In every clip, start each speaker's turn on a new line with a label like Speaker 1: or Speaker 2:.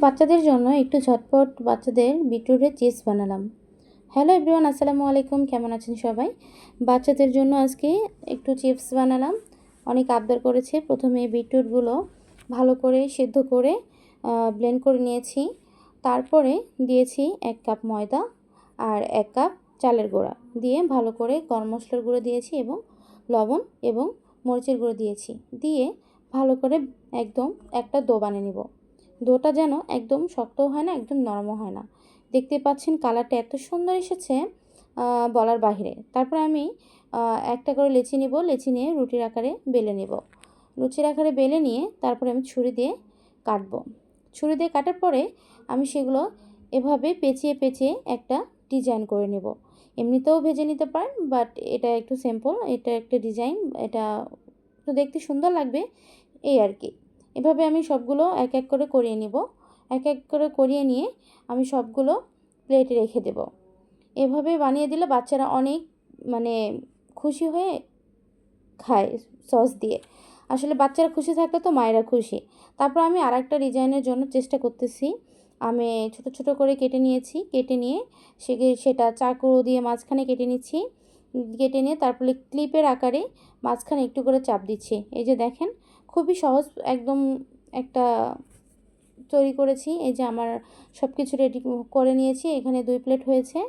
Speaker 1: বাচ্চাদের জন্য একটু ঝটপট বাচ্চাদের বিটরুটের চিপস বানালাম। হ্যালো এভরিওয়ান, আসসালামু আলাইকুম। কেমন আছেন সবাই? বাচ্চাদের জন্য আজকে একটু চিপস বানালাম। অনেক আবদার করেছে। প্রথমে বিটরুটগুলো ভালো করে সেদ্ধ করে ব্লেন্ড করে নিয়েছি। তারপরে দিয়েছি 1 কাপ ময়দা আর 1 কাপ চালের গুঁড়া দিয়ে ভালো করে গরম মশলার গুঁড়ো দিয়েছি এবং লবণ এবং মরিচের গুঁড়ো দিয়েছি। দিয়ে ভালো করে একদম একটা ডো বানিয়ে নিব। ডোটা যেন একদম শক্তও হয় না, একদম নরমও হয় না। দেখতে পাচ্ছেন কালারটা এত সুন্দর এসেছে বলার বাহিরে। তারপর আমি একটা করে লেচি নিব, লেচি নিয়ে রুটির আকারে বেলে নেব। লুচির আকারে বেলে নিয়ে তারপরে আমি ছুরি দিয়ে কাটবো। ছুরি দিয়ে কাটার পরে আমি সেগুলো এভাবে পেঁচিয়ে পেঁচিয়ে একটা ডিজাইন করে নেব। এমনিতেও ভেজে নিতে পারেন, বাট এটা একটু সিম্পল, এটা একটা ডিজাইন, এটা একটু দেখতে সুন্দর লাগবে এই আর কি। এভাবে আমি সবগুলো এক এক করে করিয়ে নিব। এক এক করে করিয়ে নিয়ে আমি সবগুলো প্লেটে রেখে দেব। এভাবে বানিয়ে দিলে বাচ্চারা অনেক মানে খুশি হয়ে খায় সস দিয়ে। আসলে বাচ্চারা খুশি থাকলে তো মায়েরা খুশি। তারপর আমি আরেকটা ডিজাইনের জন্য চেষ্টা করতেছি। আমি ছোট ছোট করে কেটে নিয়েছি। কেটে নিয়ে সেটা চাকু দিয়ে মাঝখানে কেটে নিচ্ছি। কেটে নিয়ে তারপরে ক্লিপের আকারে মাঝখানে একটু করে চাপ দিচ্ছি। এই যে দেখেন, খুবই সহজ একদম একটা তৈরি করেছি। এই যে আমার সব কিছু রেডি করে নিয়েছি। এখানে 2 প্লেট হয়েছে।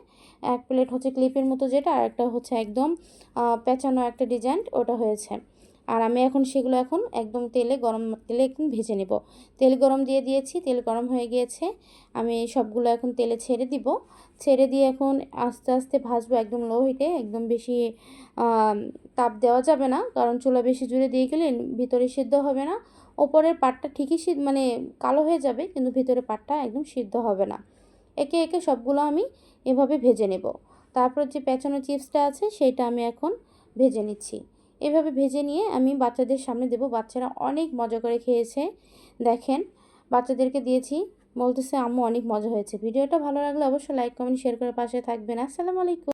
Speaker 1: 1 প্লেট হচ্ছে ক্লিপের মতো যেটা, আর একটা হচ্ছে একদম পেঁচানো একটা ডিজাইন, ওটা হয়েছে। আর আমি এখন সেগুলো একদম গরম তেলে এখন ভেজে নেব। তেল গরম দিয়ে দিয়েছি, তেল গরম হয়ে গিয়েছে। আমি সবগুলো এখন তেলে ছেড়ে দিব। ছেড়ে দিয়ে এখন আস্তে আস্তে ভাজবো একদম লো হিটে। একদম বেশি তাপ দেওয়া যাবে না, কারণ চুলা বেশি জুড়ে দিয়ে গেলে ভিতরে সিদ্ধ হবে না। ওপরের পাটটা ঠিকই মানে কালো হয়ে যাবে, কিন্তু ভিতরের পাটটা একদম সিদ্ধ হবে না। একে একে সবগুলো আমি এভাবে ভেজে নেব। তারপর যে পেঁচানো চিপসটা আছে সেটা আমি এখন ভেজে নিচ্ছি। এভাবে ভেজে নিয়ে আমি বাচ্চাদের সামনে দেব। বাচ্চারা অনেক মজা করে খেয়েছে। দেখেন, বাচ্চাদেরকে দিয়েছি, বলতেছে আম্মু অনেক মজা হয়েছে। ভিডিওটা ভালো লাগলে অবশ্যই লাইক কমেন্ট শেয়ার করে পাশে থাকবেন। আসসালামু আলাইকুম।